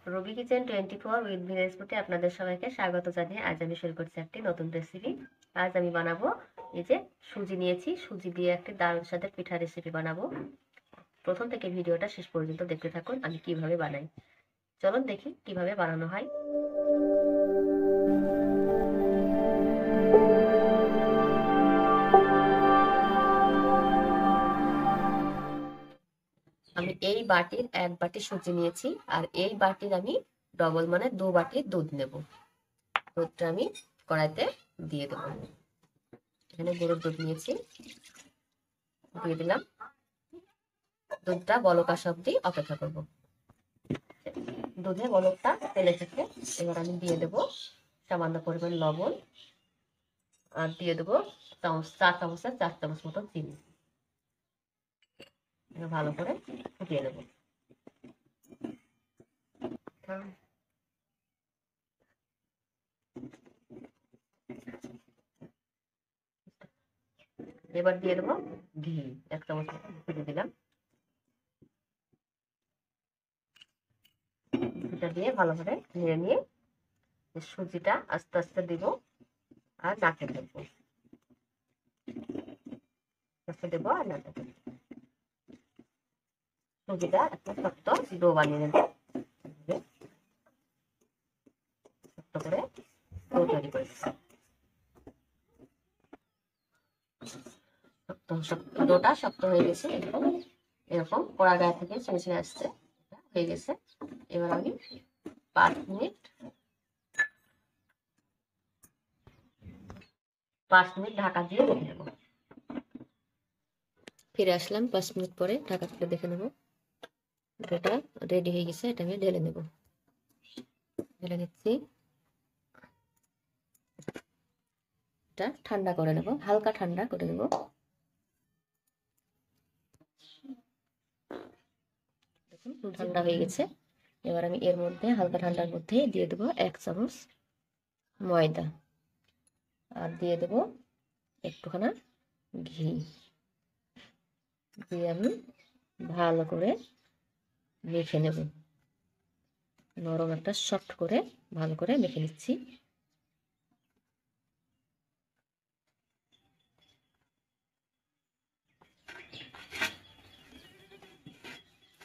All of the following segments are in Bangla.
রবি কিচেন 24 উইথ ভিলেজপুতে আপনাদের সবাইকে স্বাগত জানিয়ে আজ আমি শুরু করছি একটি নতুন রেসিপি। আজ আমি বানাবো এই যে সুজি নিয়েছি, সুজি দিয়ে একটি দারুণ স্বাদের পিঠা রেসিপি বানাবো। প্রথম থেকে ভিডিওটা শেষ পর্যন্ত দেখতে থাকুন আমি কিভাবে বানাই। চলুন দেখি কিভাবে বানানো হয়। আমি এই বাটির 1 বাটি সুজি নিয়েছি, আর এই বাটির আমি ডবল মানে 2 বাটি দুধ নেব। দুধটা আমি কড়াইতে দিয়ে দেবো। এখানে গরুর দুধ নিয়েছি, দিয়ে দিলাম। দুধটা বলক আসা অব্দি অপেক্ষা করব। দুধে বলকটা তেলে থেকে এবার আমি দিয়ে দেবো সামান্য পরিমাণ লবণ, আর দিয়ে দেবো চা চামচের 4 চামচ মতো চিনি। ভালো করে ফুটিয়ে নেব। এবার দিয়ে দেবো ঘি, 1 চামচ মতো দিলাম। ঘিটা দিয়ে ভালোভাবে নেড়ে নিয়ে সুজিটা আস্তে আস্তে দিব আর নাড়তে দেবো, দেবো আর নাড়তে দেবো। সুজিটা একটা শক্ত ডো বানিয়ে নেব। শক্ত করে ডো তৈরি করে ডোটা শক্ত হয়ে গেছে, এরকম কড়া গায়ে থেকে ছেড়ে ছেড়ে আসছে, হয়ে গেছে। এবার আমি 5 মিনিট ঢাকা দিয়ে রেখে দেবো। ফিরে আসলাম 5 মিনিট পরে, ঢাকা খুলে দেখে নেব ডোটা রেডি হয়ে গেছে। এটা আমি ঢেলে নেব। ঢেলে নিচ্ছি। এটা ঠান্ডা করে নেব, হালকা ঠান্ডা করে নেব। দেখুন ঠান্ডা হয়ে গেছে। এবার আমি এর মধ্যে হালকা ঠান্ডার মধ্যে দিয়ে দেবো 1 চামচ ময়দা, আর দিয়ে দেবো একটুখানা ঘি। দিয়ে আমি ভালো করে মেখে নেব। নরম একটা সফট করে ভালো করে মেখে নিচ্ছি।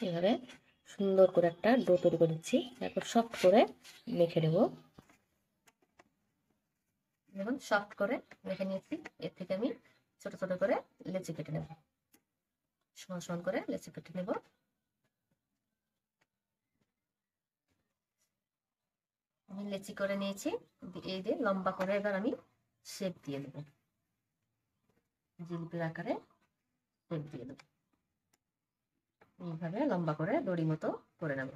এভাবে সুন্দর করে একটা ডো তৈরি করে নিচ্ছি। তারপর সফট করে মেখে নেব। দেখুন সফট করে মেখে নিয়েছি। এর থেকে আমি ছোট ছোট করে লেচি কেটে নেব। সমান সমান করে লেচি কেটে নেব। আমি লেচি করে নিয়েছি। এই দিয়ে লম্বা করে এবার আমি শেপ দিয়ে দেব। জিলিপির আকারে শেপ দিয়ে দেব। এইভাবে লম্বা করে দড়ি মতো করে নেব।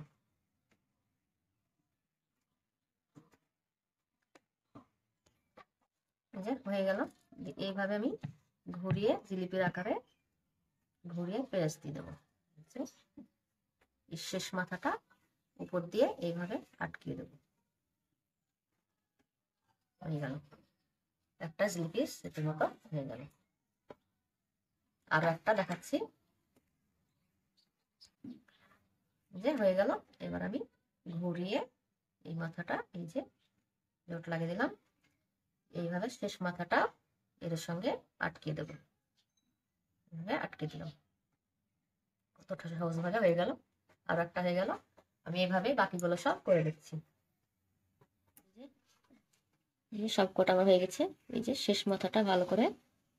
হয়ে গেল। এইভাবে আমি ঘুরিয়ে জিলিপির আকারে ঘুরিয়ে পেঁয়াজ দিয়ে দেবো। শেষ মাথাটা উপর দিয়ে এইভাবে আটকিয়ে দেবো। হয়ে গেল একটা জিলিপি সেটের মতো হয়ে গেল। আরো একটা দেখাচ্ছি। যে হয়ে গেল। এবার আমি ঘুরিয়ে এই মাথাটা এই যে জোট লাগিয়ে দিলাম। এইভাবে শেষ মাথাটা এর সঙ্গে আটকিয়ে দেবো। আটকে দিলাম। কতটা সহজ ভাবে হয়ে গেল। আর একটা হয়ে গেল। আমি এইভাবে বাকিগুলো সব করে দিচ্ছি। সব কটা আমার হয়ে গেছে। এই যে শেষ মাথাটা ভালো করে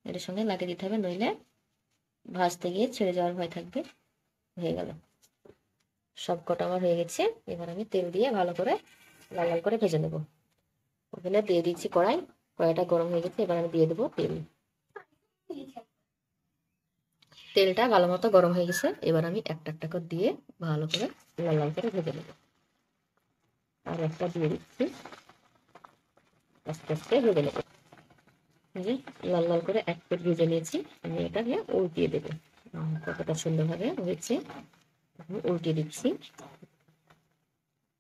এর সঙ্গে লাগিয়ে দিতে হবে, নইলে ভাজতে গিয়ে ছেড়ে যাওয়ার ভয় থাকবে। হয়ে গেল। সব কটা আমার হয়ে গেছে। এবার আমি তেল দিয়ে ভালো করে লাল লাল করে ভেজে নেব। ওখানে দিয়ে দিচ্ছি কড়াইটা গরম হয়ে গেছে। এবার আমি দিয়ে দেবো তেল। তেলটা ভালো মতো গরম হয়ে গেছে। এবার আমি একটা একটা করে দিয়ে ভালো করে লাল লাল করে ভেজে নেব। আর একটা দিয়ে দিচ্ছি, আস্তে আস্তে ভেজে নেব। লাল লাল করে এক প্লেট ভেজে নিয়েছি। আমি এটাকে উল্টিয়ে দেবো। কতটা সুন্দরভাবে হয়েছে। উল্টিয়ে দিচ্ছি।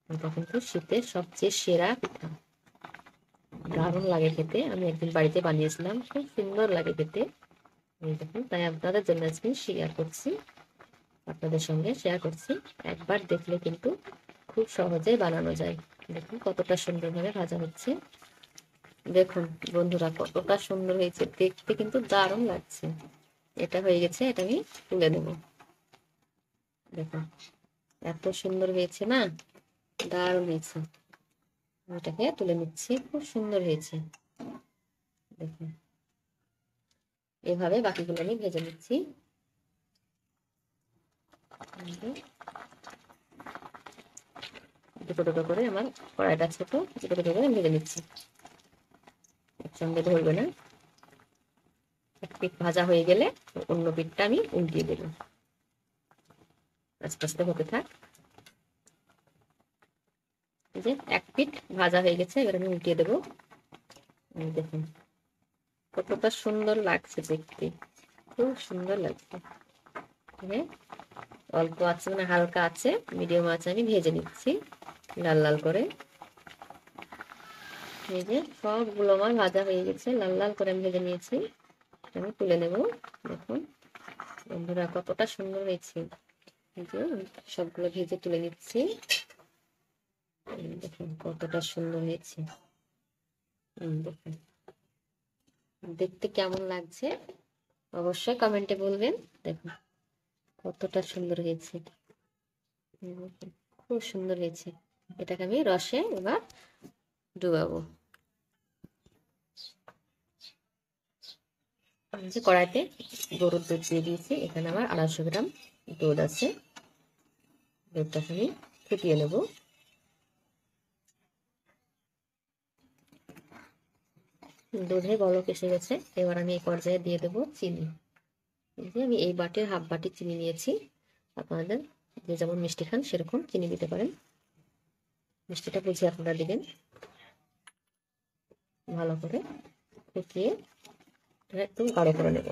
এটা কিন্তু শীতের সবচেয়ে সেরা পিঠা, দারুণ লাগে খেতে। আমি একদিন বাড়িতে বানিয়েছিলাম, খুব সুন্দর লাগে খেতে। দেখুন, তাই আপনাদের জন্য আজকে শেয়ার করছি, আপনাদের সঙ্গে শেয়ার করছি। একবার দেখলে কিন্তু খুব সহজেই বানানো যায়। দেখুন কতটা সুন্দরভাবে ভাজা হচ্ছে। দেখুন বন্ধুরা কতটা সুন্দর হয়েছে, দেখতে কিন্তু দারুণ লাগছে। এটা হয়ে গেছে, এটা আমি তুলে নেব। দেখুন এত সুন্দর হয়েছে না, দারুণ হয়েছে। এটাকে তুলে নিচ্ছি, খুব সুন্দর হয়েছে। দেখুন এভাবে বাকিগুলো আমি ভেজে নিচ্ছি। দুটো দুটো করে আমার কড়াইটা ছোট, দুটো দুটো করে ভেজে নিচ্ছি, একসঙ্গে ধরবে না। এক পিঠ ভাজা হয়ে গেলে অন্য পিঠটা আমি উল্টিয়ে দেব। আস্তে আস্তে হতে থাক। এই যে এক পিঠ ভাজা হয়ে গেছে, এবার আমি উল্টিয়ে দেবো। দেখুন কতটা সুন্দর লাগছে দেখতে, খুব সুন্দর লাগছে। অল্প আছে মানে হালকা আছে, মিডিয়াম আছে, আমি ভেজে নিচ্ছি লাল লাল করে। এই যে সবগুলো আমার ভাজা হয়ে গেছে, লাল লাল করে আমি ভেজে নিয়েছি। আমি তুলে নেব। দেখুন বন্ধুরা কতটা সুন্দর হয়েছে। এই যে সবগুলো ভেজে তুলে নিচ্ছি। দেখুন কতটা সুন্দর হয়েছে। দেখুন দেখতে কেমন লাগছে অবশ্যই কমেন্টে বলবেন। দেখুন কতটা সুন্দর হয়েছে, খুব সুন্দর হয়েছে। এটাকে আমি রসে এবার ডুবাবো। যে কড়াইতে গরুর দুধ দিয়ে দিয়েছি, এখানে আমার 250 গ্রাম দুধ আছে। দুধটাকে আমি ফুটিয়ে নেব। দুধে বলক এসে গেছে, এবার আমি এই পর্যায়ে দিয়ে দেবো চিনি। আমি এই বাটির হাফ বাটি চিনি নিয়েছি। আপনাদের যে যেমন মিষ্টি খান সেরকম চিনি দিতে পারেন, মিষ্টিটা বুঝে আপনারা দিবেন। ভালো করে ফুটিয়ে একটু গাঢ় করে নেব।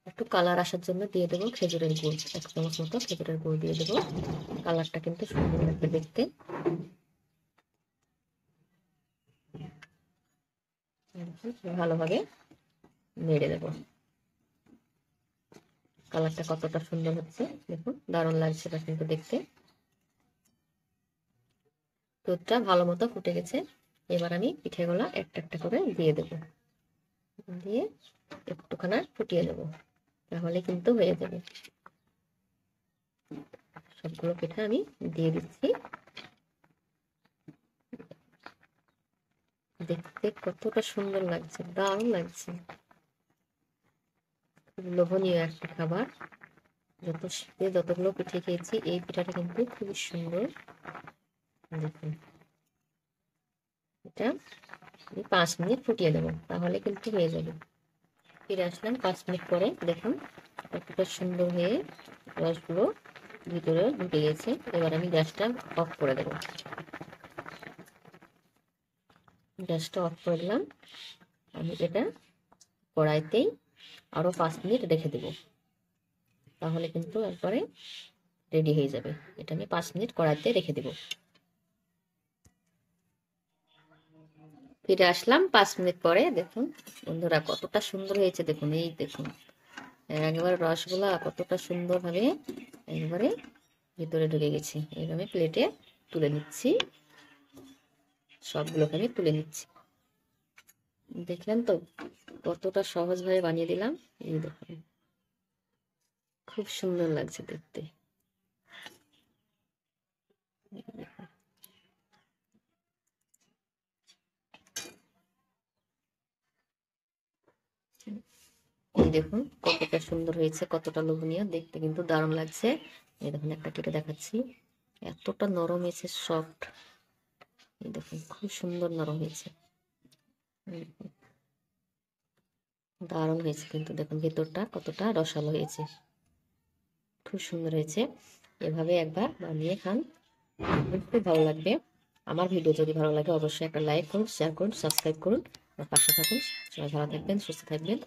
একটু কালার আসার জন্য দিয়ে দেবো খেজুরের গুড়, 1 চামচ মতো খেজুরের গুড় দিয়ে দেবো। কালারটা কিন্তু সুন্দর লাগবে দেখতে। ভালোভাবে নেড়ে দেবো। কালারটা কতটা সুন্দর হচ্ছে দেখুন, দারুণ লাগছে এটা কিন্তু দেখতে। দুধটা ভালো মতো ফুটে গেছে, এবার আমি পিঠেগুলো একটা একটা করে দিয়ে দেবো। দিয়ে একটুখানা ফুটিয়ে নেব, তাহলে কিন্তু হয়ে যাবে। সবগুলো পিঠা আমি দিয়ে দিচ্ছি। দেখতে কতটা সুন্দর লাগছে, দারুণ লাগছে। খুব লোভনীয় একটা খাবার। যত শীতে যতগুলো পিঠে খেয়েছি, এই পিঠাটা কিন্তু খুবই সুন্দর। দেখুন এটা আমি 5 মিনিট ফুটিয়ে দেবো, তাহলে কিন্তু হয়ে যাবে। ফিরে আসলাম 5 মিনিট পরে। দেখুন কতটা সুন্দর হয়ে রসগুলো ভিতরে ঢুকে গেছে। এবার আমি গ্যাসটা অফ করে দেবো। গ্যাসটা অফ করে দিলাম। আমি এটা কড়াইতেই আরও 5 মিনিট রেখে দেব, তাহলে কিন্তু একবারে রেডি হয়ে যাবে। এটা আমি 5 মিনিট কড়াইতে রেখে দেব। ফিরে আসলাম 5 মিনিট পরে। দেখুন বন্ধুরা কতটা সুন্দর হয়েছে। দেখুন এই দেখুন একবার রসগোল্লা কতটা সুন্দরভাবে একবারে ভিতরে ঢুকে গেছে। এবার আমি প্লেটে তুলে নিচ্ছি, সবগুলোকে আমি তুলে নিচ্ছি। দেখলেন তো কতটা সহজভাবে বানিয়ে দিলাম। এই দেখুন খুব সুন্দর লাগছে দেখতে। এই দেখুন কতটা সুন্দর হয়েছে, কতটা লোভনীয় দেখতে, কিন্তু দারুণ লাগছে। এই দেখুন একটা কেটে দেখাচ্ছি, এতটা নরম হয়েছে, সফট। এই দেখুন খুব সুন্দর নরম হয়েছে, দারুণ হয়েছে কিন্তু। দেখুন ভেতরটা কতটা রসালো হয়েছে, খুব সুন্দর হয়েছে। এভাবে একবার বানিয়ে খান, খুব ভালো লাগবে। আমার ভিডিও যদি ভালো লাগে অবশ্যই একটা লাইক করুন, শেয়ার করুন, সাবস্ক্রাইব করুন, আর পাশে থাকুন। সবাই ভালো থাকবেন, সুস্থ থাকবেন।